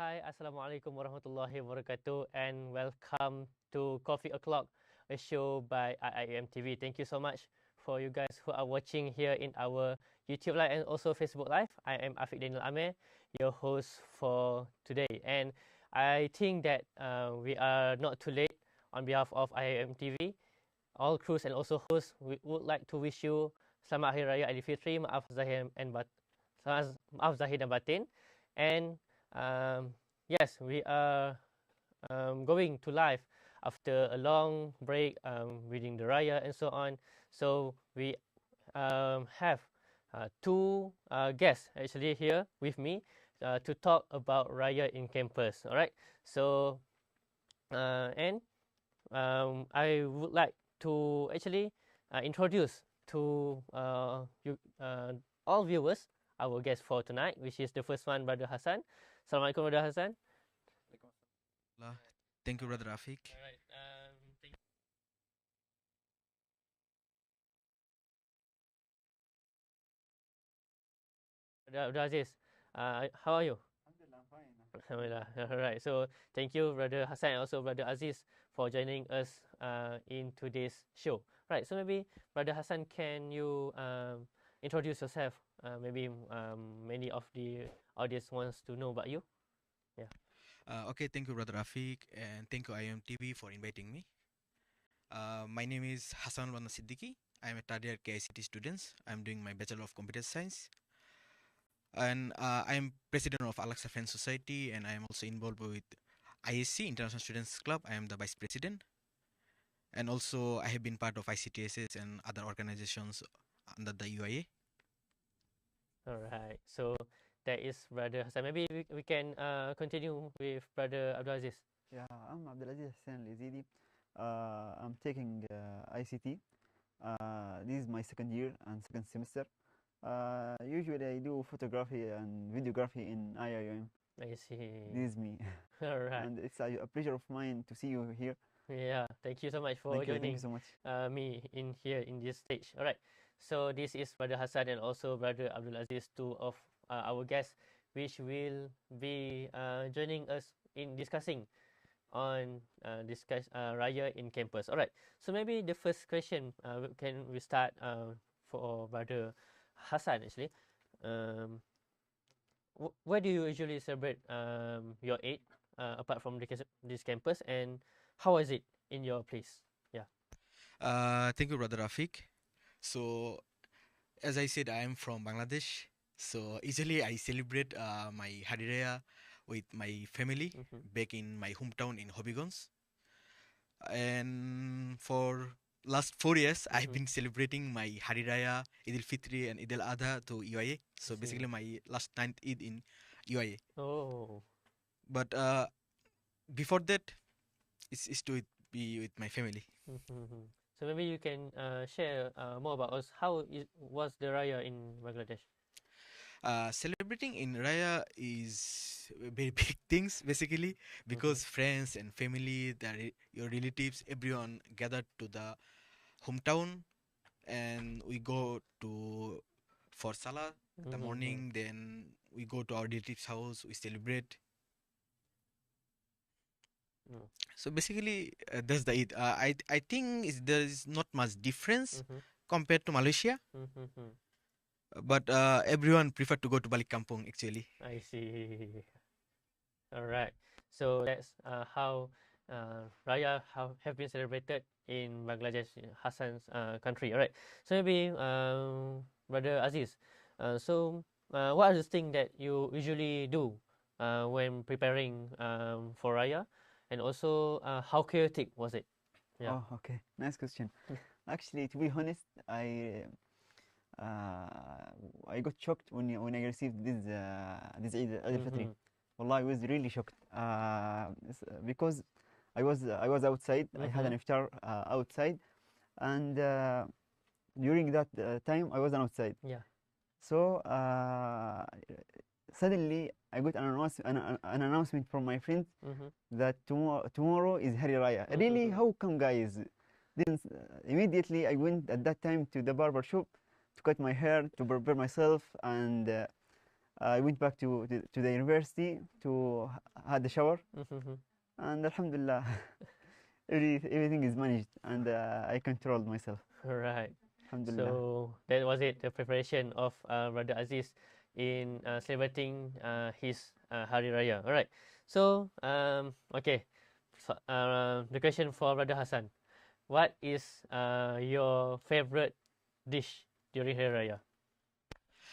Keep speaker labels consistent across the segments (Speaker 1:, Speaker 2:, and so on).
Speaker 1: Hi, Assalamualaikum warahmatullahi wabarakatuh, and welcome to Coffee O'Clock, a show by IIUM TV. Thank you so much for you guys who are watching here in our YouTube Live and also Facebook Live. I am Afiq Daniel Amir, your host for today. And I think that we are not too late on behalf of IIUM TV. All crews and also hosts, we would like to wish you Selamat Hari Raya Aidilfitri, Maaf Zahir dan Batin. And yes, we are going to live after a long break reading the Raya and so on. So we have two guests actually here with me to talk about Raya in campus. All right. So and I would like to actually introduce to you all viewers our guest for tonight, which is the first one, Brother Hasan. Assalamualaikum, Brother Hasan.
Speaker 2: Thank you, Brother Rafiq.
Speaker 1: All right. Thank you. Brother Aziz, how are you?
Speaker 3: Alhamdulillah, I'm fine.
Speaker 1: Alhamdulillah. All right. So thank you, Brother Hasan, and also Brother Aziz, for joining us in today's show. Right. So maybe Brother Hasan, can you introduce yourself? Maybe many of the audience wants to know about you. Yeah.
Speaker 2: Okay, thank you, Brother Rafiq, and thank you, IIUM TV, for inviting me. My name is Hasan Al Banna Siddiki. I am a third year KICT student. I am doing my Bachelor of Computer Science. And I am president of Al-Aqsa Friends Society, and I am also involved with ISC, International Students Club. I am the vice president. And also, I have been part of ICTSS and other organizations under the UIA.
Speaker 1: All right. So that is Brother Hasan. Maybe we can continue with Brother Abdul Aziz.
Speaker 3: Yeah, I'm Abdul Hasan Yazidi. I'm taking ICT. This is my second year and second semester. Usually I do photography and videography in IIUM.
Speaker 1: I see.
Speaker 3: This is me.
Speaker 1: All right.
Speaker 3: And it's a pleasure of mine to see you here.
Speaker 1: Yeah. Thank you so much for
Speaker 3: Thank you
Speaker 1: joining
Speaker 3: so much.
Speaker 1: me in here in this stage. All right. So this is Brother Hasan and also Brother Abdul Aziz, two of our guests, which will be joining us in discussing on Raya in campus. All right. So maybe the first question can we start for Brother Hasan actually. Where do you usually celebrate your Eid apart from this campus, and how is it in your place? Yeah.
Speaker 2: Thank you, Brother Rafiq. So, as I said, I am from Bangladesh. So, usually I celebrate my Hari Raya with my family back in my hometown in Hobbygonz. And for last 4 years, I've been celebrating my Hari Raya, Eid Fitri, and Eid Al Adha to UIA. So, basically, my last 9th Eid in UIA.
Speaker 1: Oh.
Speaker 2: But before that, it's to be with my family.
Speaker 1: So maybe you can share more about us. How was the Raya in Bangladesh?
Speaker 2: Celebrating in Raya is very big things basically because friends and family, your relatives, everyone gathered to the hometown, and we go to for Salah in the morning. Then we go to our relatives' house. We celebrate. So basically, that's the Eid. I think there is not much difference compared to Malaysia. But everyone prefer to go to balik kampung actually.
Speaker 1: I see. All right. So that's how Raya have been celebrated in Bangladesh, Hassan's country. All right. So maybe Brother Aziz. So what are the things that you usually do when preparing for Raya, and also how chaotic was it?
Speaker 3: Yeah. Oh, okay. Nice question. Actually, to be honest, I got shocked when I received this Eid al-Fitr. Wallah, I was really shocked because I was outside. I had an iftar outside, and during that time I wasn't outside.
Speaker 1: Yeah.
Speaker 3: So suddenly I got an announcement from my friend that tomorrow is Hari Raya. Really, how come, guys? Then immediately I went at that time to the barber shop to cut my hair, to prepare myself, and I went back to the university to had the shower,
Speaker 1: Mm-hmm.
Speaker 3: and Alhamdulillah, everything is managed, and I controlled myself.
Speaker 1: All right.
Speaker 3: Alhamdulillah.
Speaker 1: So that was it, the preparation of Brother Aziz in celebrating his Hari Raya. All right. So, okay. So, the question for Brother Hasan. What is your favorite dish during Hari Raya?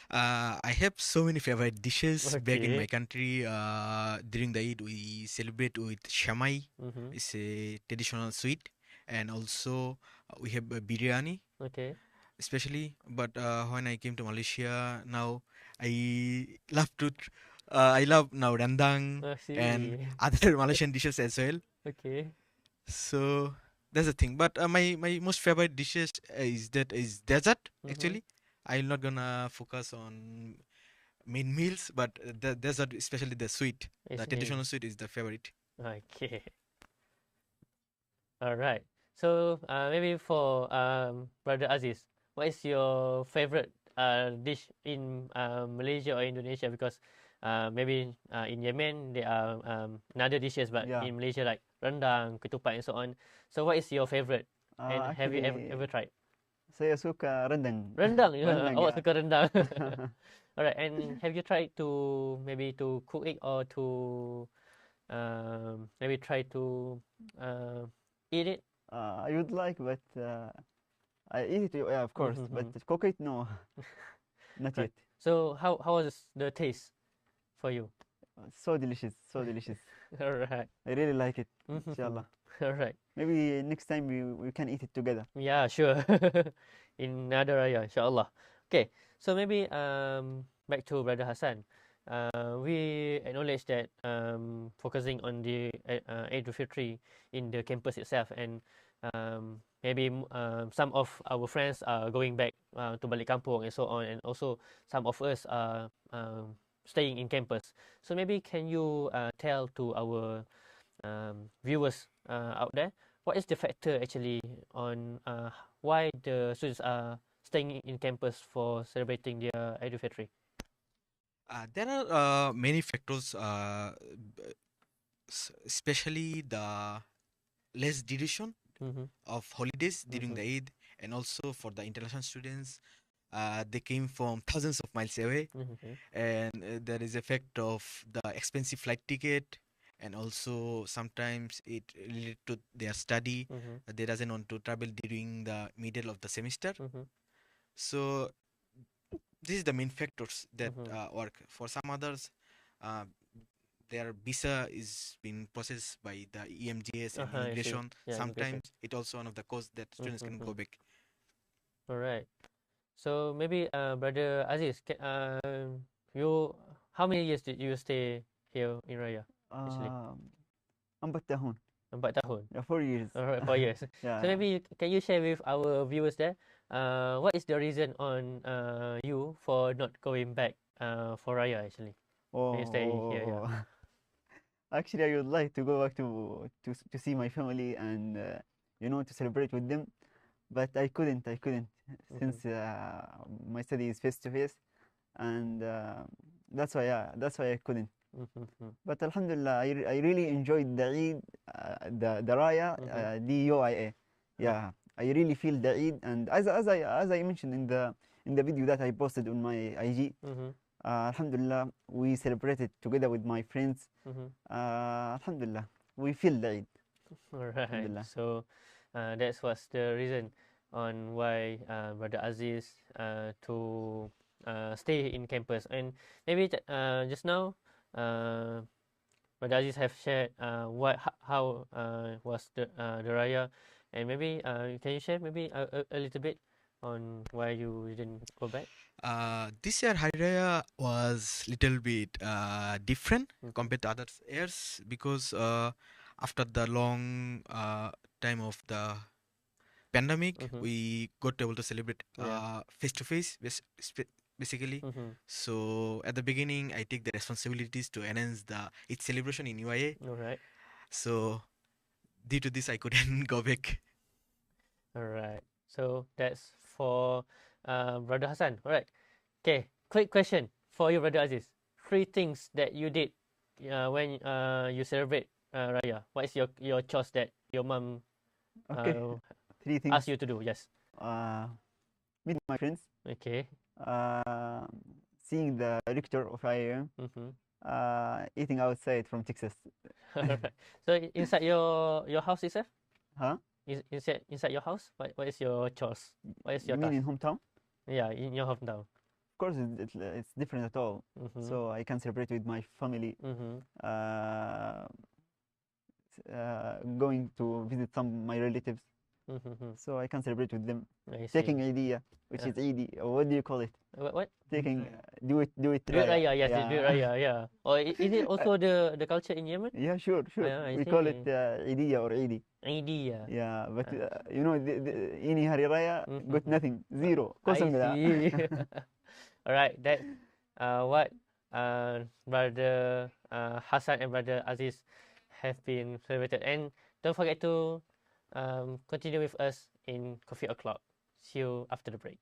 Speaker 2: I have so many favorite dishes back in
Speaker 1: Okay.
Speaker 2: my country. During the Eid, we celebrate with shamai.
Speaker 1: Mm-hmm.
Speaker 2: It's a traditional sweet, and also we have biryani,
Speaker 1: Okay.
Speaker 2: especially. But when I came to Malaysia, now I love I love now rendang
Speaker 1: I
Speaker 2: and
Speaker 1: see.
Speaker 2: other Malaysian dishes as well.
Speaker 1: Okay.
Speaker 2: So that's the thing. But my most favorite dishes is dessert.
Speaker 1: Mm-hmm.
Speaker 2: Actually, I'm not gonna focus on main meals, but the dessert, especially the sweet,
Speaker 1: It's
Speaker 2: the
Speaker 1: main.
Speaker 2: traditional sweet, is the favorite.
Speaker 1: Okay. All right. So maybe for Brother Aziz, what is your favorite dish in Malaysia or Indonesia? Because maybe in Yemen there are another dishes, but
Speaker 3: Yeah.
Speaker 1: in Malaysia like rendang, ketupat, and so on. So what is your favorite? And have you
Speaker 3: Actually,
Speaker 1: ever tried
Speaker 3: saya suka rendang.
Speaker 1: rendang?
Speaker 3: Rendang,
Speaker 1: Awak
Speaker 3: yeah.
Speaker 1: suka rendang? All right. And have you tried to maybe to cook it or to maybe try to eat it?
Speaker 3: I would like, but I eat it, yeah, of course, but
Speaker 1: Mm-hmm.
Speaker 3: cook it, no, not
Speaker 1: Right.
Speaker 3: yet.
Speaker 1: So how was the taste for you?
Speaker 3: So delicious, so delicious.
Speaker 1: All right.
Speaker 3: I really like it,
Speaker 1: Mhm.
Speaker 3: inshallah.
Speaker 1: All right.
Speaker 3: Maybe next time we can eat it together.
Speaker 1: Yeah, sure. In another raya, inshallah. Okay. So maybe back to Brother Hassan. We acknowledge that focusing on the Eid al-Fitr in the campus itself, and maybe some of our friends are going back to balik kampung and so on, and also some of us are staying in campus. So maybe can you tell to our viewers out there, what is the factor actually on why the students are staying in campus for celebrating their Eid al-Fitr?
Speaker 2: There are many factors, especially the less duration
Speaker 1: Mm-hmm.
Speaker 2: of holidays during
Speaker 1: Mm-hmm.
Speaker 2: the Eid, and also for the international students. They came from thousands of miles away,
Speaker 1: Mm-hmm.
Speaker 2: and there is effect of the expensive flight ticket, and also sometimes it related to their study.
Speaker 1: Mm-hmm.
Speaker 2: They doesn't want to travel during the middle of the semester.
Speaker 1: Mm-hmm.
Speaker 2: So this is the main factors that
Speaker 1: Mm-hmm.
Speaker 2: work. For some others, uh, their visa is being processed by the EMGS and
Speaker 1: I see.
Speaker 2: immigration.
Speaker 1: Yeah, immigration.
Speaker 2: Sometimes it also one of the cause that students can
Speaker 1: Mm-hmm.
Speaker 2: go back.
Speaker 1: All right. So maybe Brother Aziz, you how many years did you stay here in Raya? Actually,
Speaker 3: 4 tahun.
Speaker 1: 4 tahun.
Speaker 3: Yeah, 4 years.
Speaker 1: All right, 4 years.
Speaker 3: Yeah.
Speaker 1: So maybe can you share with our viewers there, what is the reason on you for not going back for Raya actually? When you stay here, yeah.
Speaker 3: Oh. Actually, I would like to go back to see my family and to celebrate with them, but I couldn't. Since my study is face to face, and that's why, yeah, that's why I couldn't.
Speaker 1: Mm-hmm.
Speaker 3: But Alhamdulillah, I really enjoyed the Eid, the Raya, DUIA. Yeah, I really feel the Eid, and as I mentioned in the video that I posted on my IG,
Speaker 1: Mm-hmm.
Speaker 3: Alhamdulillah, we celebrated together with my friends.
Speaker 1: Mm-hmm.
Speaker 3: Alhamdulillah, we feel the Eid.
Speaker 1: All right.
Speaker 3: Alhamdulillah.
Speaker 1: So that was the reason on why Brother Aziz to stay in campus. And maybe just now, Brother Aziz have shared how was the Raya, and maybe can you share maybe a little bit on why you didn't go back?
Speaker 2: This year Hari Raya was little bit different
Speaker 1: Mhm.
Speaker 2: compared to other years, because after the long time of the pandemic,
Speaker 1: Mhm.
Speaker 2: we got able to celebrate
Speaker 1: Yeah.
Speaker 2: face to face, basically.
Speaker 1: Mm-hmm.
Speaker 2: So at the beginning, I take the responsibilities to enhance the Eid celebration in UIA.
Speaker 1: All right.
Speaker 2: So due to this, I couldn't go back.
Speaker 1: All right. So that's for Brother Hassan. All right. Okay. Quick question for you, Brother Aziz. three things that you did when you celebrate Raya? What is your chores that your mom
Speaker 3: Okay,
Speaker 1: uh,
Speaker 3: three things.
Speaker 1: asked you to do? Yes.
Speaker 3: Meeting my friends,
Speaker 1: Okay.
Speaker 3: uh, seeing the rector of IIUM,
Speaker 1: Mm-hmm.
Speaker 3: eating outside from Texas.
Speaker 1: Alright. So inside your house itself,
Speaker 3: Huh?
Speaker 1: inside your house, what is your chores? What is
Speaker 3: You
Speaker 1: your
Speaker 3: mean
Speaker 1: task?
Speaker 3: in hometown?
Speaker 1: Yeah, in your hometown.
Speaker 3: Of course, it's different at all.
Speaker 1: Mm-hmm.
Speaker 3: So I can celebrate with my family.
Speaker 1: Mm-hmm.
Speaker 3: Going to visit some my relatives,
Speaker 1: Mm-hmm.
Speaker 3: so I can celebrate with them.
Speaker 1: I see.
Speaker 3: Taking idea, which
Speaker 1: Yeah.
Speaker 3: is Eid, or what do you call it?
Speaker 1: What?
Speaker 3: Taking
Speaker 1: Do it Raya, yes, do it
Speaker 3: Yeah.
Speaker 1: Raya, yeah. Or is it also the culture in Yemen?
Speaker 3: Yeah, sure.
Speaker 1: Yeah, I
Speaker 3: We call it
Speaker 1: see.
Speaker 3: Idea or Eid.
Speaker 1: Eid, yeah.
Speaker 3: Yeah, but
Speaker 1: Uh,
Speaker 3: you know, ini hari raya got
Speaker 1: mhm.
Speaker 3: nothing, zero,
Speaker 1: I
Speaker 3: kosong na.
Speaker 1: see. All right, that's what brother Hasan and brother Aziz have been celebrated. And don't forget to continue with us in Coffee O'Clock. See you after the break.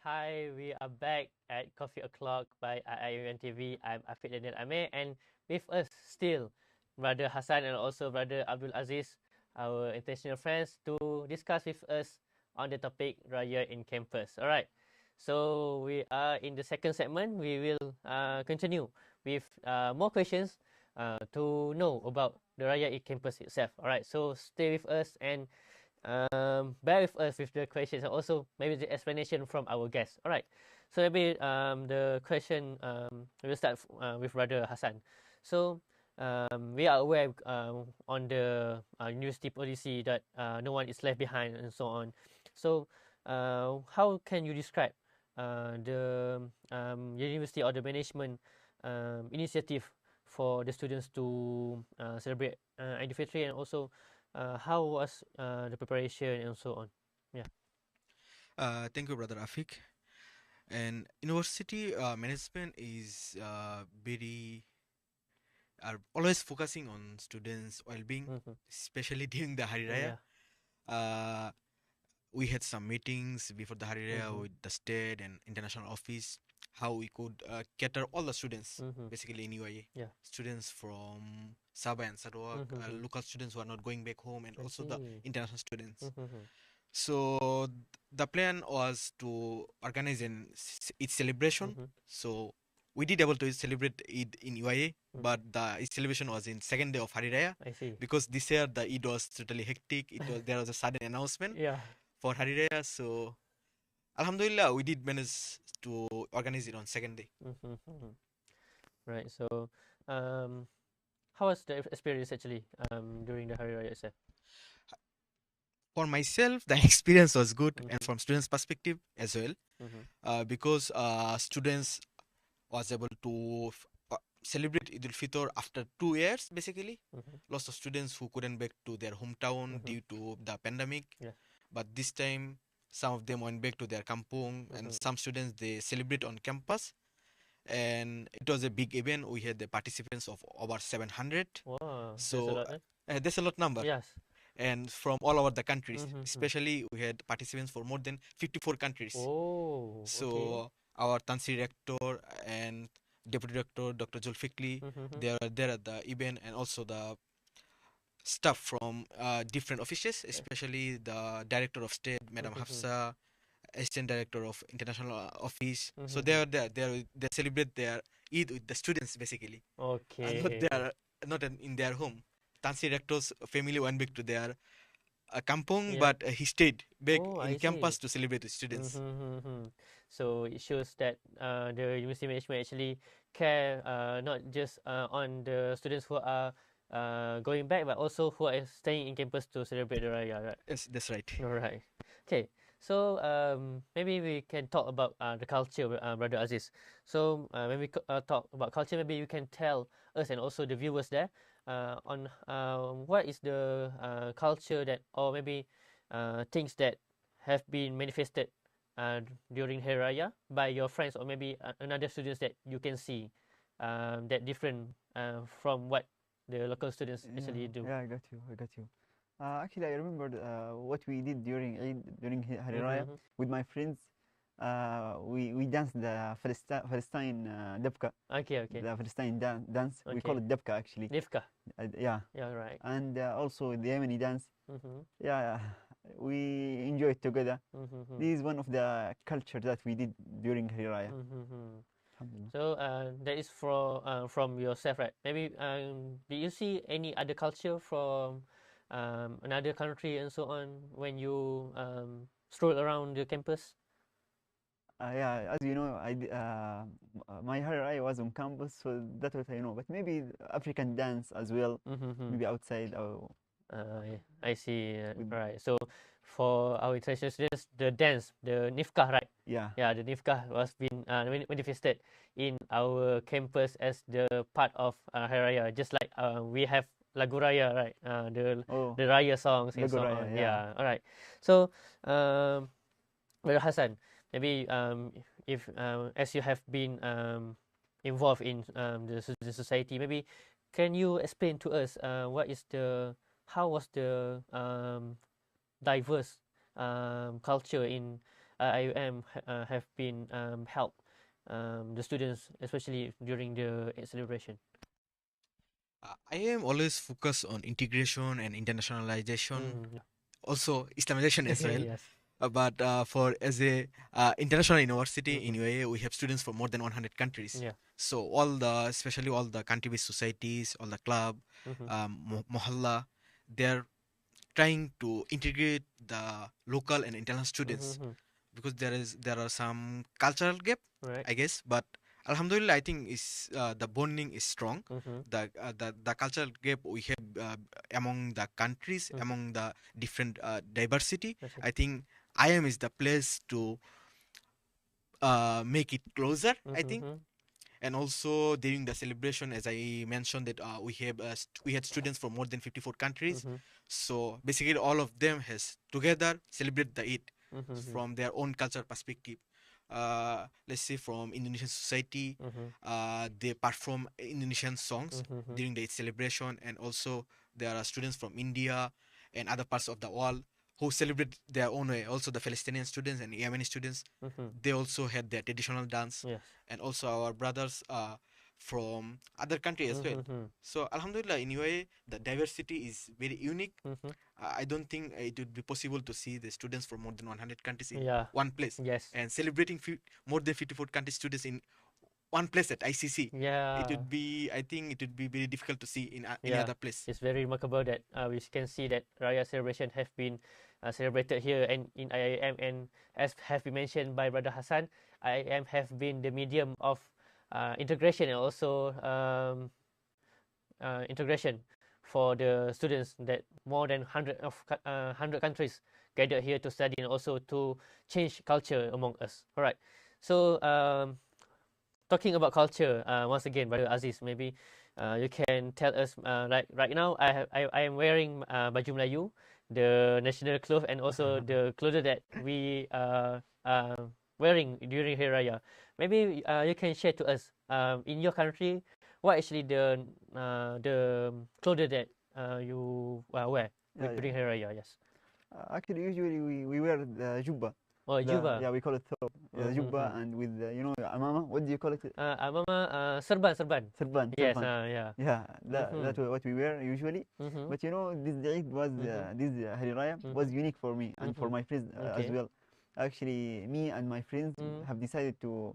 Speaker 1: Hi, we are back at Coffee O'Clock by IIUM TV. I'm Afiq Daniel Amir, and with us still, Brother Hasan and also Brother Abdul Aziz, our international friends, to discuss with us on the topic Raya in campus. All right, so we are in the second segment. We will continue with more questions to know about the Raya in campus itself. All right, so stay with us and bear with us with the questions and also maybe the explanation from our guests. All right. So maybe the question we'll start with Brother Hasan. So we are aware on the university policy that no one is left behind and so on. So how can you describe the university or the management initiative for the students to celebrate Eid al-Fitr, and also how was the preparation and so on? Yeah.
Speaker 2: Thank you, Brother Afik. And university management is are always focusing on students' well-being,
Speaker 1: Mm-hmm.
Speaker 2: especially during the Hari Raya.
Speaker 1: Yeah.
Speaker 2: We had some meetings before the Hari Raya
Speaker 1: Mhm.
Speaker 2: with the state and international office, how we could cater all the students,
Speaker 1: Mhm.
Speaker 2: basically in UAE.
Speaker 1: Yeah.
Speaker 2: Students from Sabah and Sarawak,
Speaker 1: Mhm.
Speaker 2: local students who are not going back home, and
Speaker 1: I
Speaker 2: also the
Speaker 1: see.
Speaker 2: international students.
Speaker 1: Mhm.
Speaker 2: So the plan was to organize an Eid celebration.
Speaker 1: Mhm.
Speaker 2: So we did able to celebrate Eid in UAE, but
Speaker 1: Mhm.
Speaker 2: the Eid celebration was in second day of Hari Raya,
Speaker 1: I see.
Speaker 2: because this year the Eid was totally hectic. There was a sudden announcement
Speaker 1: Yeah.
Speaker 2: for Hari Raya, so Alhamdulillah, we did manage to organize it on second day.
Speaker 1: Right. So, um, how was the experience actually during the Hari Raya itself?
Speaker 2: For myself, the experience was good, and
Speaker 1: Mhm.
Speaker 2: from students' perspective as well, because students was able to celebrate Eid al-Fitr after 2 years, basically. Lots of students who couldn't back to their hometown due to the pandemic.
Speaker 1: Yeah.
Speaker 2: But this time, some of them went back to their kampung, and some students, they celebrate on campus. And it was a big event. We had the participants of over 700.
Speaker 1: Wow, that's a
Speaker 2: So
Speaker 1: lot, eh?
Speaker 2: that's a lot number.
Speaker 1: Yes.
Speaker 2: And from all over the countries,
Speaker 1: Mhm.
Speaker 2: especially we had participants for more than 54 countries.
Speaker 1: Oh, okay.
Speaker 2: So our Tansi rector and deputy rector Dr. Zulfikli, they are there at the event, and also the staff from different offices, especially the director of state, Madam Hafsa, assistant director of international office. So they are there. They celebrate their Eid with the students, basically.
Speaker 1: Okay.
Speaker 2: Not their, not in their home. Tansi rector's family went back to their kampung,
Speaker 1: Yeah.
Speaker 2: but he stayed back
Speaker 1: Oh,
Speaker 2: in
Speaker 1: I
Speaker 2: campus
Speaker 1: see.
Speaker 2: to celebrate with students.
Speaker 1: So it shows that the university management actually care not just on the students who are going back, but also who are staying in campus to celebrate the Raya, right?
Speaker 2: Yes, that's right.
Speaker 1: All right. Okay. So maybe we can talk about the culture, Brother Aziz. So when we talk about culture, maybe you can tell us and also the viewers there on what is the culture that, or maybe things that have been manifested during Hari Raya by your friends or maybe another students that you can see that different from what the local students actually do.
Speaker 3: Yeah, I got you. I got you. Actually, I remembered what we did during Eid, during Hari Raya with my friends. We danced the Palestine dabka,
Speaker 1: Okay, okay.
Speaker 3: the Palestine dance. We call
Speaker 1: Okay.
Speaker 3: it dabka actually.
Speaker 1: Nifka.
Speaker 3: Yeah,
Speaker 1: Yeah, right.
Speaker 3: and also the Yemeni dance.
Speaker 1: Mm-hmm.
Speaker 3: Yeah, we enjoyed together.
Speaker 1: Mm-hmm.
Speaker 3: This is one of the culture that we did during Hari Raya.
Speaker 1: Mm-hmm.
Speaker 3: Alhamdulillah.
Speaker 1: So that is from yourself, right? Maybe do you see any other culture from another country and so on when you stroll around the campus?
Speaker 3: Yeah, as you know, my Hari Raya was on campus, so that's what I know. But maybe African dance as well, maybe outside or
Speaker 1: Yeah, I see.
Speaker 3: with,
Speaker 1: Right. So for our international students, the dance, the nifkah, right?
Speaker 3: yeah.
Speaker 1: Yeah, the nifkah was been manifested in our campus as the part of Hari Raya, just like we have Lagu Raya, right?
Speaker 3: Oh,
Speaker 1: The Raya songs and
Speaker 3: Lagu
Speaker 1: so
Speaker 3: Raya,
Speaker 1: on.
Speaker 3: yeah.
Speaker 1: Yeah. All right. So, Brother Hassan, maybe if as you have been involved in the society, maybe can you explain to us how was the diverse culture in IIUM have been helped the students, especially during the Eid celebration?
Speaker 2: I am always focused on integration and internationalization,
Speaker 1: Yeah.
Speaker 2: also Islamization as well.
Speaker 1: Yes.
Speaker 2: But for as a international university in UAE, we have students from more than 100 countries.
Speaker 1: Yeah.
Speaker 2: So especially all the country-based societies, all the club, mohalla, they're trying to integrate the local and international students because there are some cultural gap,
Speaker 1: Right.
Speaker 2: I guess. But Alhamdulillah, I think is the bonding is strong. The cultural gap we have among the countries, among the different diversity.
Speaker 1: That's it.
Speaker 2: I think IM is the place to make it closer, I think. And also during the celebration, as I mentioned, that we had students from more than 54 countries. So basically, all of them has together celebrate the Eid from their own cultural perspective. Let's say from Indonesian society, they perform Indonesian songs during the Eid celebration, and also there are students from India and other parts of the world who celebrate their own way. Also, the Palestinian students and Yemeni students, they also had their traditional dance,
Speaker 1: Yes.
Speaker 2: and also our brothers from other countries as well. So, Alhamdulillah, in UAE, the diversity is very unique. I don't think it would be possible to see the students from more than 100 countries in
Speaker 1: Yeah.
Speaker 2: one place
Speaker 1: Yes.
Speaker 2: and celebrating more than 54 country students in one place at ICC.
Speaker 1: Yeah.
Speaker 2: It would be, I think, it would be very difficult to see in any
Speaker 1: Yeah.
Speaker 2: other place.
Speaker 1: It's very remarkable that we can see that Raya celebration have been celebrated here and in IIM, and as have been mentioned by Brother Hasan, IIM have been the medium of integration and also integration for the students, that more than 100 countries gathered here to study and also to change culture among us. All right. So talking about culture, once again, Brother Aziz, maybe you can tell us. Right now, I am wearing baju Melayu, the national clothes, and also the clothes that we wearing during Hari Raya. Maybe you can share to us in your country what actually the clothes that you wear during Hari Raya. Yes.
Speaker 3: Actually, usually we wear the jubba.
Speaker 1: Oh, juba.
Speaker 3: Yeah, we call it thobe. Jubba, and with amama. What do you call it?
Speaker 1: Amama, serban.
Speaker 3: Serban.
Speaker 1: Yes.
Speaker 3: Serban.
Speaker 1: Yeah.
Speaker 3: Yeah, that's what we wear usually. But this Eid was this Hari Raya was unique for me and for my friends as well. Actually, me and my friends have decided to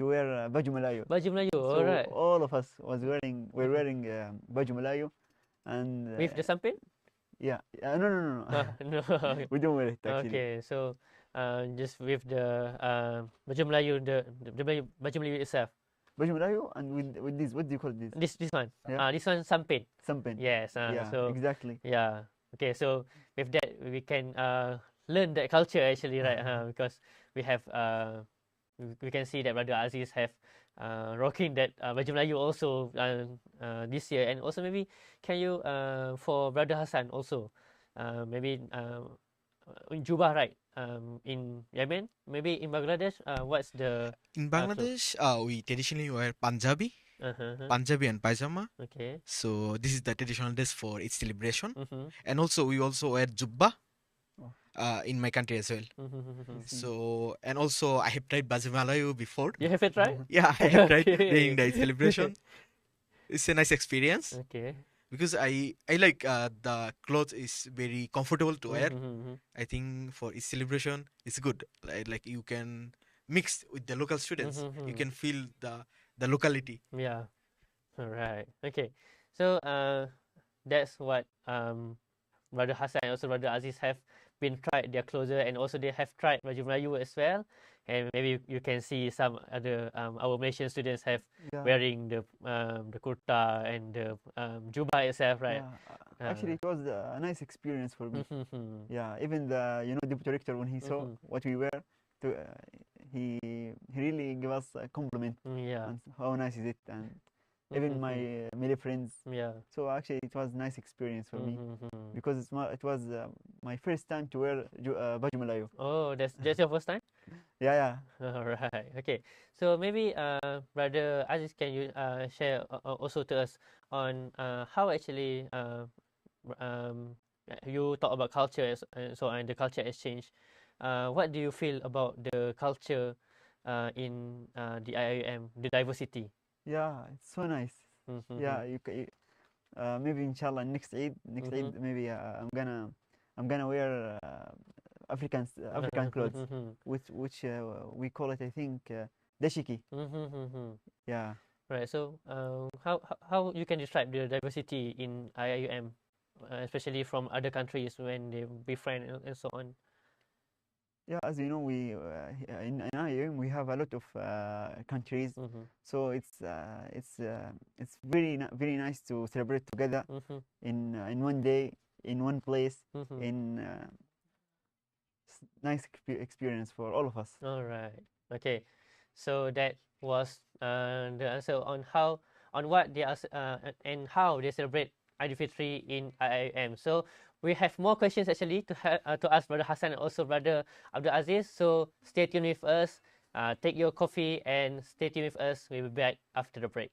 Speaker 3: wear baju Melayu.
Speaker 1: Baju Melayu.
Speaker 3: So
Speaker 1: Alright.
Speaker 3: all of us we're wearing baju Melayu, and
Speaker 1: With the samping?
Speaker 3: yeah, no.
Speaker 1: No.
Speaker 3: We don't wear it actually.
Speaker 1: Okay, so just with the baju Melayu, the baju Melayu itself.
Speaker 3: Baju Melayu, and with this, what do you call this?
Speaker 1: This one.
Speaker 3: Yeah.
Speaker 1: This one samping.
Speaker 3: Sampen.
Speaker 1: Yes.
Speaker 3: Yeah,
Speaker 1: So
Speaker 3: exactly.
Speaker 1: yeah. Okay, so with that we can learn that culture actually, right? Because we have we can see that Brother Aziz have rocking that baju Melayu also this year, and also maybe can you for Brother Hasan also maybe in Juba, right? In Yemen, maybe in Bangladesh, what's the
Speaker 2: In Bangladesh, we traditionally wear Punjabi, Punjabi and pajama.
Speaker 1: Okay.
Speaker 2: So this is the traditional dress for Eid celebration,
Speaker 1: Mm-hmm.
Speaker 2: and also we also wear jubba
Speaker 3: Oh.
Speaker 2: in my country as well.
Speaker 1: Mm-hmm.
Speaker 2: So, and also I have tried baju Malayu before.
Speaker 1: You have it right?
Speaker 2: Yeah, I have tried
Speaker 1: Okay.
Speaker 2: during the Eid celebration. It's a nice experience
Speaker 1: Okay.
Speaker 2: because I like the clothes is very comfortable to wear.
Speaker 1: Mm-hmm.
Speaker 2: I think for Eid celebration it's good. Like you can mix with the local students. You can feel the locality.
Speaker 1: Yeah. All right. Okay. So that's what Brother Hasan and also Brother Aziz have been tried their closer, and also they have tried baju Melayu as well. And maybe you can see some other our Malaysian students have
Speaker 3: Yeah.
Speaker 1: wearing the kurta and the juba itself, right?
Speaker 3: Yeah. Actually, it was a nice experience for me.
Speaker 1: Mm-hmm.
Speaker 3: Yeah, even the deputy director, when he saw what we wear, he really gave us a compliment
Speaker 1: Yeah.
Speaker 3: on how nice is it, and even my Malay friends.
Speaker 1: Yeah.
Speaker 3: So actually, it was a nice experience for me
Speaker 1: Mm-hmm.
Speaker 3: because it was my first time to wear baju Melayu.
Speaker 1: Oh, that's your first time?
Speaker 3: Yeah.
Speaker 1: All right. Okay. So maybe Brother Aziz, can you share also to us on how actually you talk about culture and so on, the culture exchange. What do you feel about the culture in the IIM, the diversity?
Speaker 3: Yeah, it's so nice.
Speaker 1: Mm-hmm.
Speaker 3: Yeah, maybe inshallah next Eid, maybe I'm gonna wear African clothes, which we call it, I think, dashiki. Yeah.
Speaker 1: Right. So how you can describe the diversity in IIUM, especially from other countries when they befriend and so on?
Speaker 3: Yeah, as you know, we in IIUM we have a lot of countries, so it's very nice to celebrate together in one day, in one place, in nice experience for all of us.
Speaker 1: All right. Okay. So that was the answer on what they are and how they celebrate Eid Fitri in IIM. So we have more questions actually to ask Brother Hasan and also Brother Abdul Aziz. So stay tuned with us. Take your coffee and stay tuned with us. We'll be back after the break.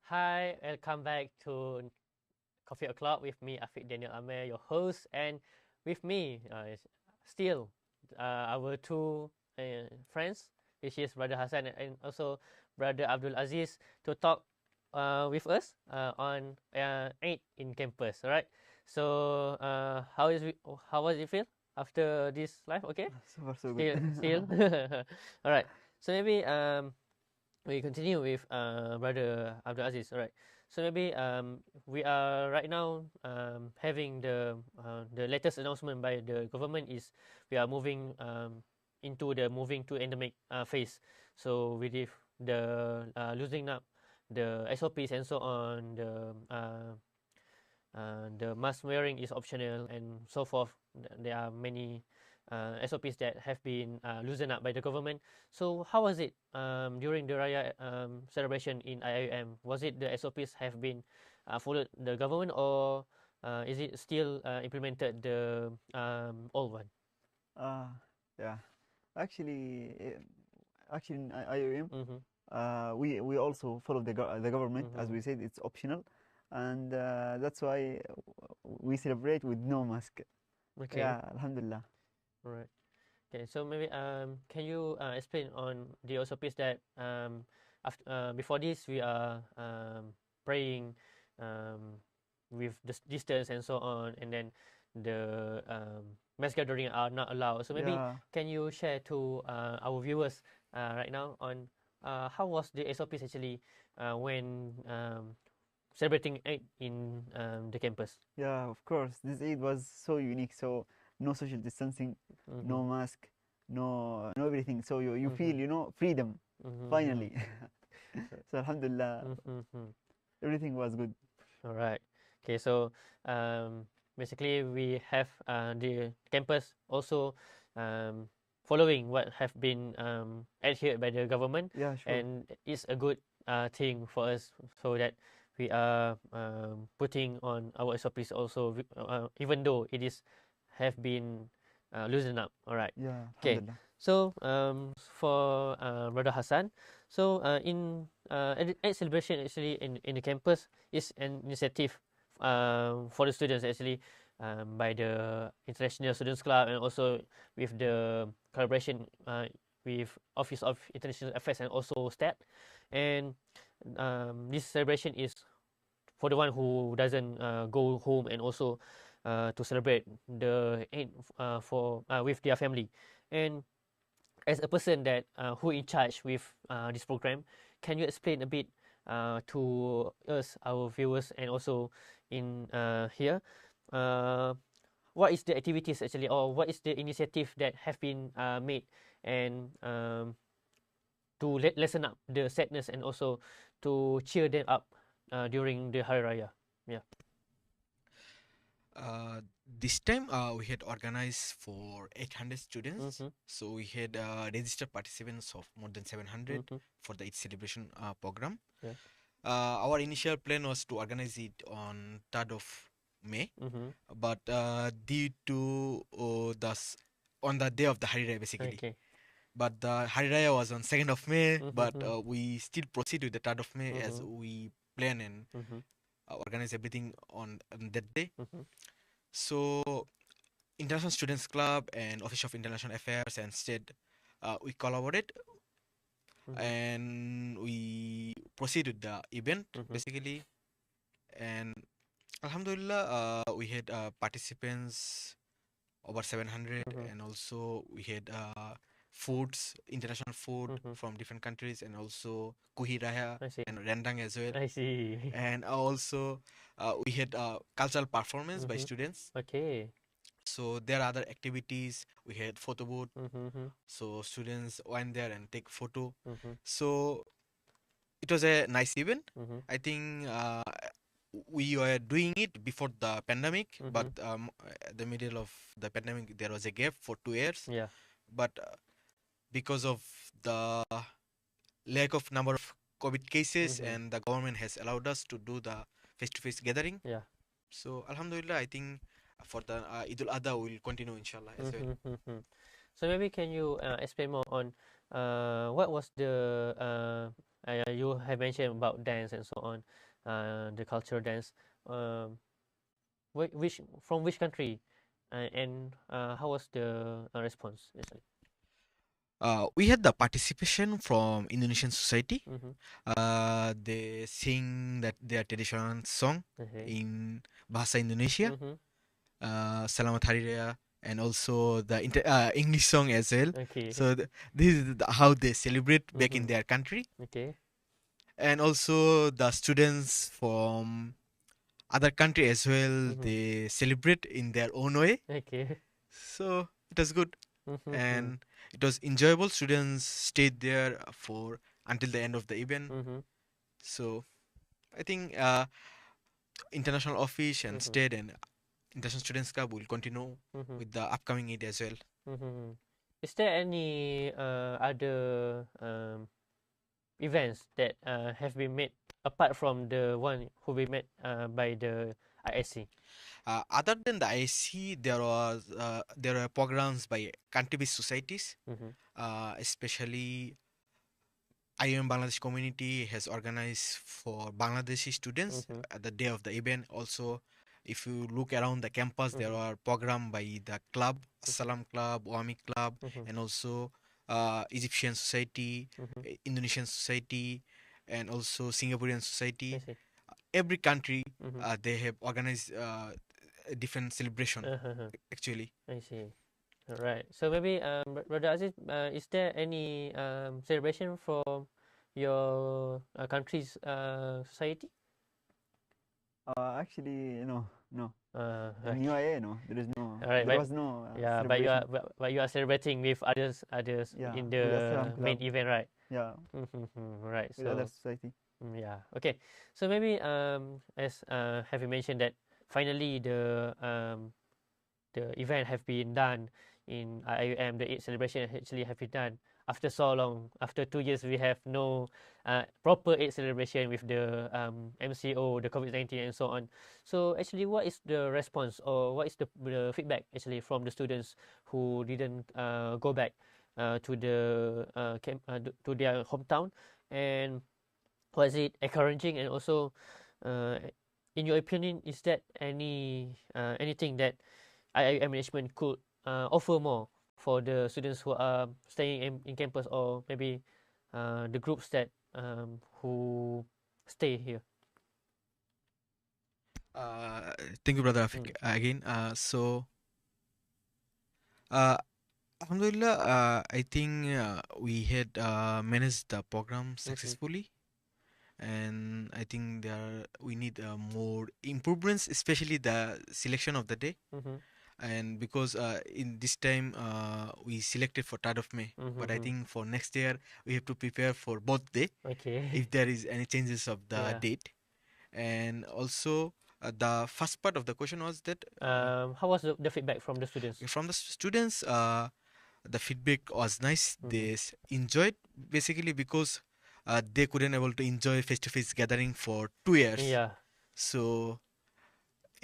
Speaker 1: Hi, welcome back to Coffee O'Clock with me, Afiq Daniel Amer, your host, and with me is still our two friends, which is Brother Hasan and also Brother Abdul Aziz, to talk with us on Eid in campus. All right. So how was it feel after this live? Okay.
Speaker 3: So far, so good.
Speaker 1: Still. All right. So maybe we continue with Brother Abdul Aziz. All right. So maybe we are right now having the latest announcement by the government is we are moving into the moving to endemic phase. So with the losing up the SOPs and so on, the mask wearing is optional and so forth. There are many SOPs that have been loosened up by the government. So how was it during the Raya celebration in IIUM? Was it the SOPs have been followed the government, or is it still implemented the old one?
Speaker 3: Uh, yeah. Actually, actually in IIUM,
Speaker 1: Mm-hmm.
Speaker 3: we also follow the government. As
Speaker 1: Mm-hmm.
Speaker 3: we said, it's optional, and that's why we celebrate with no mask.
Speaker 1: Okay.
Speaker 3: Yeah, Alhamdulillah.
Speaker 1: All right. Okay. So maybe can you explain on the SOPs that after before this we are praying with the distance and so on, and then the mass gathering are not allowed. So maybe
Speaker 3: Yeah.
Speaker 1: can you share to our viewers right now on how was the SOPs actually when celebrating Eid in the campus?
Speaker 3: Yeah, of course. This Eid was so unique. So no social distancing, no
Speaker 1: Mm-hmm.
Speaker 3: mask, no everything. So you feel,
Speaker 1: Mm-hmm.
Speaker 3: freedom
Speaker 1: Mm-hmm.
Speaker 3: finally. So Alhamdulillah,
Speaker 1: Mm-hmm.
Speaker 3: everything was good.
Speaker 1: All right. Okay. So basically, we have the campus also following what have been adhered by the government,
Speaker 3: Yeah, sure.
Speaker 1: and it's a good thing for us so that we are putting on our SOPs also, even though it is have been loosened up. All right.
Speaker 3: Yeah,
Speaker 1: Okay.
Speaker 3: Alhamdulillah.
Speaker 1: So for Brother Hasan, so in Eid celebration actually in the campus is an initiative for the students actually by the International Students Club and also with the collaboration with Office of International Affairs and also STAT. And this celebration is for the one who doesn't go home and also to celebrate the Eid for with their family. And as a person that who in charge with this program, can you explain a bit to us, our viewers, and also in here, uh, what is the activities actually, or what is the initiative that have been made and to lessen up the sadness and also to cheer them up during the Hari Raya? Yeah.
Speaker 2: This time we had organized for 800 students.
Speaker 1: Mm-hmm.
Speaker 2: So we had registered participants of more than 700
Speaker 1: Mm-hmm.
Speaker 2: for the Eid celebration program.
Speaker 1: Yeah.
Speaker 2: Our initial plan was to organize it on 3rd of May,
Speaker 1: Mm-hmm.
Speaker 2: but due to on the day of the Hari Raya basically.
Speaker 1: Okay.
Speaker 2: But the Hari Raya was on 2nd of May, but
Speaker 1: Mm-hmm.
Speaker 2: we still proceed with the 3rd of May as
Speaker 1: Mm-hmm.
Speaker 2: we plan and
Speaker 1: Mm-hmm.
Speaker 2: organize everything on that day.
Speaker 1: Mm-hmm.
Speaker 2: So International Students Club and Office of International Affairs and State, we collaborate
Speaker 1: Mm-hmm.
Speaker 2: and we proceed with the event
Speaker 1: Mm-hmm.
Speaker 2: basically. And Alhamdulillah, we had participants over 700,
Speaker 1: Mm-hmm.
Speaker 2: and also we had foods, international food
Speaker 1: Mm-hmm.
Speaker 2: from different countries, and also kuhi raya
Speaker 1: I see.
Speaker 2: and rendang as well.
Speaker 1: I see.
Speaker 2: And also we had cultural performance by
Speaker 1: Mm-hmm.
Speaker 2: students.
Speaker 1: Okay.
Speaker 2: So there are other activities. We had photo booth.
Speaker 1: Mm-hmm.
Speaker 2: So students went there and take photo.
Speaker 1: Mm-hmm.
Speaker 2: So it was a nice event.
Speaker 1: Mm-hmm.
Speaker 2: I think we were doing it before the pandemic, but at the middle of the pandemic there was a gap for 2 years.
Speaker 1: Yeah.
Speaker 2: But because of the lack of number of COVID cases, and the government has allowed us to do the face-to-face gathering.
Speaker 1: Yeah.
Speaker 2: So Alhamdulillah, I think for the Eid al-Adha we'll continue inshallah as well.
Speaker 1: So maybe can you explain more on what was the you have mentioned about dance and so on, the cultural dance. Which from which country, and how was the response?
Speaker 2: We had the participation from Indonesian society.
Speaker 1: Mm-hmm.
Speaker 2: They sing that their traditional song
Speaker 1: Okay.
Speaker 2: in Bahasa Indonesia, Selamat Hari Raya, and also the English song as well.
Speaker 1: Okay.
Speaker 2: So this is how they celebrate back in their country.
Speaker 1: Okay.
Speaker 2: And also the students from other country as well, they celebrate in their own way.
Speaker 1: Okay.
Speaker 2: So it was good. And it was enjoyable. Students stayed there for until the end of the event. So I think international office and state and international students club will continue with the upcoming Eid as well.
Speaker 1: Is there any other events that have been made apart from the one who be made by the ISC?
Speaker 2: Other than the ISC, there were programs by country-based societies, especially IIUM Bangladesh community has organized for Bangladeshi students at the day of the event. Also, if you look around the campus, there are programs by the club, Assalam Club, Wami Club, and also Egyptian Society, Indonesian Society, and also Singaporean Society. Every country they have organized a different celebration. Actually,
Speaker 1: I see. All right. So maybe Brother Aziz, is there any celebration from your country's society?
Speaker 3: Actually, no.
Speaker 1: Right.
Speaker 3: In UAE, no. There is no.
Speaker 1: All right,
Speaker 3: There was no.
Speaker 1: Yeah, but you are celebrating with others
Speaker 3: Yeah,
Speaker 1: in
Speaker 3: with
Speaker 1: the
Speaker 3: Assalam
Speaker 1: main
Speaker 3: Club.
Speaker 1: event, right?
Speaker 3: Yeah,
Speaker 1: Right.
Speaker 3: with other society.
Speaker 1: Yeah. Okay. So maybe as have you mentioned that finally the event have been done in IIUM, the Eid celebration actually have been done after so long. After 2 years, we have no proper Eid celebration with the MCO, the COVID-19, and so on. So actually, what is the response or what is the feedback actually from the students who didn't go back to to their hometown, and was it encouraging? And also, in your opinion, is that anything that IIUM management could offer more for the students who are staying in campus, or maybe the groups that who stay here?
Speaker 2: Thank you, Brother Afiq, again. Alhamdulillah, I think we had managed the program successfully. And I think we need more improvements, especially the selection of the day. And because in this time we selected for 3rd of May, but I think for next year we have to prepare for both day.
Speaker 1: Okay.
Speaker 2: If there is any changes of the date. And also the first part of the question was that
Speaker 1: how was the feedback from the students?
Speaker 2: From the students, the feedback was nice. They enjoyed basically because they couldn't able to enjoy face-to-face gathering for 2 years.
Speaker 1: Yeah.
Speaker 2: So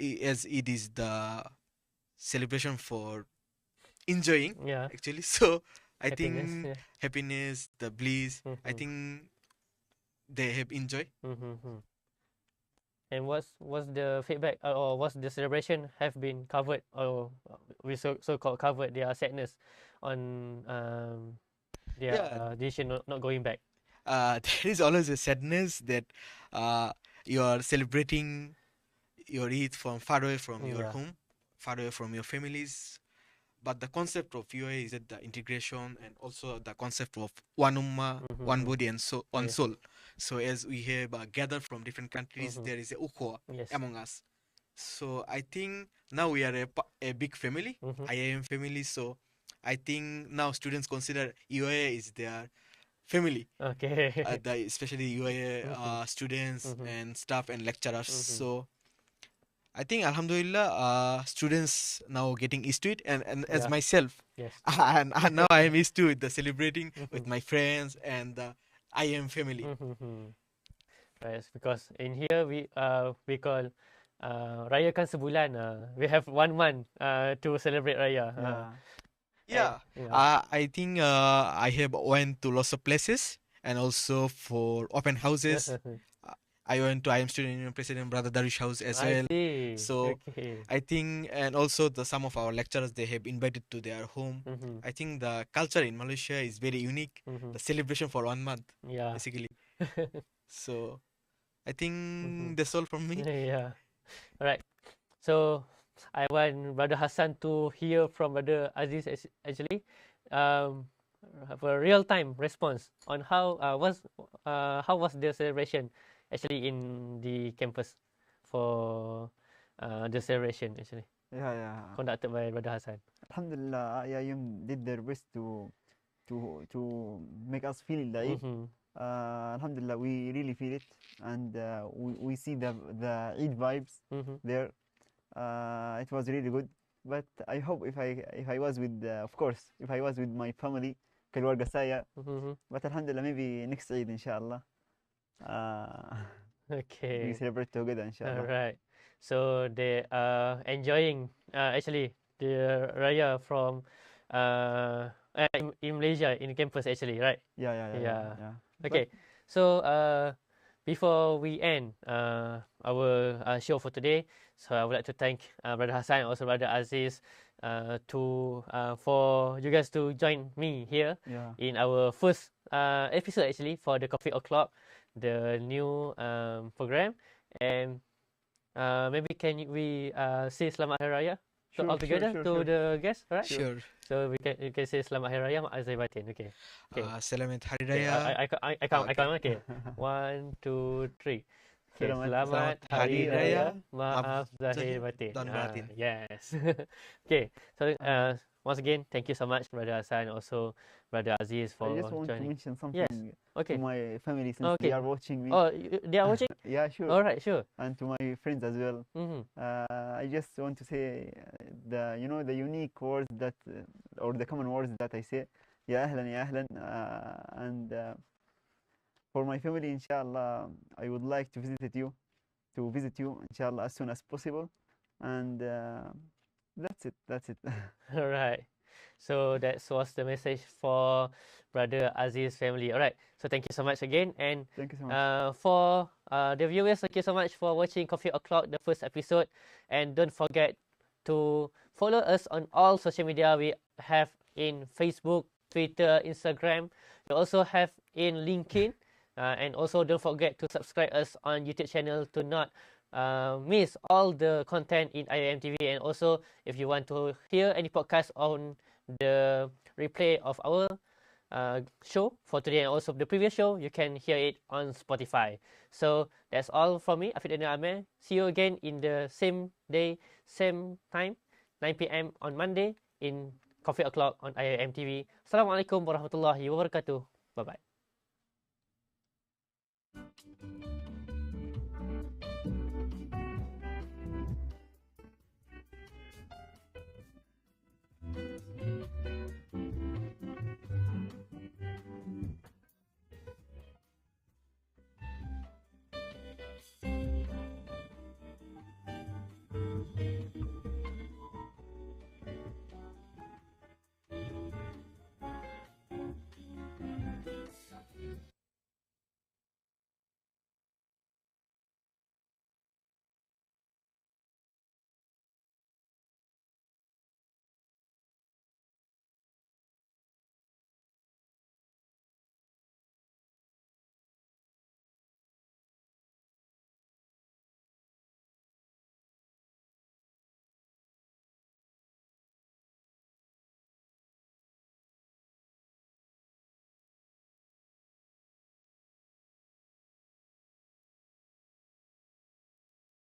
Speaker 2: as it is the celebration for enjoying, actually. So I think happiness, the bliss, I think they have enjoyed.
Speaker 1: And was the feedback or was the celebration have been covered, or we so-called covered their sadness on their decision not going back?
Speaker 2: There is always a sadness that you are celebrating your Eid from far away from your home, far away from your families. But the concept of UA is that the integration, and also the concept of one ummah, one body, and one soul. So as we have gathered from different countries, there is a ukhuwah among us. So I think now we are a big family,
Speaker 1: Mm-hmm.
Speaker 2: IIM family. So I think now students consider UIA is their family.
Speaker 1: Okay.
Speaker 2: Especially UIA
Speaker 1: Mm-hmm.
Speaker 2: students
Speaker 1: Mm-hmm.
Speaker 2: and staff and lecturers.
Speaker 1: Mm-hmm.
Speaker 2: So I think Alhamdulillah, students now getting used to it, and as
Speaker 1: Yeah.
Speaker 2: myself,
Speaker 1: Yes.
Speaker 2: and now I am used to it, the celebrating
Speaker 1: Mm-hmm.
Speaker 2: with my friends and the IIM family.
Speaker 1: Mm-hmm. Right, because in here we call Raya kan sebulan. We have 1 month to celebrate Raya.
Speaker 3: Yeah.
Speaker 2: Yeah,
Speaker 1: Yeah.
Speaker 2: I think I have went to lots of places and also for open houses. I went to IIM Student Union President Brother Darish House as
Speaker 1: I
Speaker 2: well.
Speaker 1: see.
Speaker 2: So
Speaker 1: Okay.
Speaker 2: I think, and also some of our lecturers they have invited to their home.
Speaker 1: Mm-hmm.
Speaker 2: I think the culture in Malaysia is very unique.
Speaker 1: Mm-hmm.
Speaker 2: The celebration for 1 month,
Speaker 1: Yeah.
Speaker 2: basically. So I
Speaker 1: Mm-hmm.
Speaker 2: think that's all from me.
Speaker 1: Yeah. Alright. So I want Brother Hasan to hear from Brother Aziz actually. Um, have a real time response on how was the celebration actually in the campus for the celebration actually
Speaker 3: Yeah.
Speaker 1: conducted by Brother Hasan.
Speaker 3: Alhamdulillah, IIM did their best to make us feel the Eid.
Speaker 1: Mm-hmm.
Speaker 3: Alhamdulillah, we really feel it, and we see the Eid vibes
Speaker 1: Mm-hmm.
Speaker 3: there. It was really good. But I hope if I was with of course if I was with my family كالورقة سايا.
Speaker 1: Mm-hmm.
Speaker 3: But Alhamdulillah, maybe next Eid inshallah. We
Speaker 1: Okay.
Speaker 3: celebrate together inshallah.
Speaker 1: Alright. So they are enjoying actually the Raya from in Malaysia in campus actually, right?
Speaker 3: Yeah.
Speaker 1: Yeah. Okay. So before we end our show for today, so I would like to thank Brother Hasan and also Brother Aziz to for you guys to join me here
Speaker 3: Yeah.
Speaker 1: in our first episode actually for the Coffee O'Clock, the new program. And maybe can we say Selamat Hari Raya
Speaker 3: Sure,
Speaker 1: all together
Speaker 3: sure.
Speaker 1: to the guests, alright?
Speaker 2: Sure.
Speaker 1: So you can say Selamat Hari Raya Mak Azai Batin. Okay. Okay.
Speaker 2: Selamat Hari
Speaker 1: Okay,
Speaker 2: Raya.
Speaker 1: I count.
Speaker 2: Okay.
Speaker 1: Okay. 1, 2, 3. Okay.
Speaker 3: Selamat
Speaker 1: Selamat
Speaker 2: Hari
Speaker 1: Hari
Speaker 2: Raya.
Speaker 1: Raya. Maaf Zahir Batin.
Speaker 2: dan batin.
Speaker 1: Yes. Okay. So once again, thank you so much, Brother Hasan, also Brother Aziz for
Speaker 3: I just want to
Speaker 1: joining.
Speaker 3: mention something
Speaker 1: Okay.
Speaker 3: to my family since
Speaker 1: Okay.
Speaker 3: they are watching me.
Speaker 1: Oh, they are watching?
Speaker 3: Yeah, sure.
Speaker 1: All right, sure.
Speaker 3: And to my friends as well.
Speaker 1: Mm-hmm.
Speaker 3: I just want to say the unique words that or the common words that I say. Ya ahlan. And for my family, inshallah, I would like to visit you, inshallah, as soon as possible. And that's it.
Speaker 1: All right. So that was the message for Brother Aziz family. All right. So thank you so much again. And
Speaker 3: Thank you so much.
Speaker 1: for the viewers, thank you so much for watching Coffee O'Clock, the first episode. And don't forget to follow us on all social media we have in Facebook, Twitter, Instagram. We also have in LinkedIn. And also don't forget to subscribe us on YouTube channel to not miss all the content in IIM TV. And also if you want to hear any podcast on the replay of our show for today and also the previous show, you can hear it on Spotify. So that's all from me, Afid Daniel Amir. See you again in the same day, same time, 9 p.m. on Monday in Coffee O'Clock on IIM TV. Assalamualaikum warahmatullahi wabarakatuh. Bye-bye.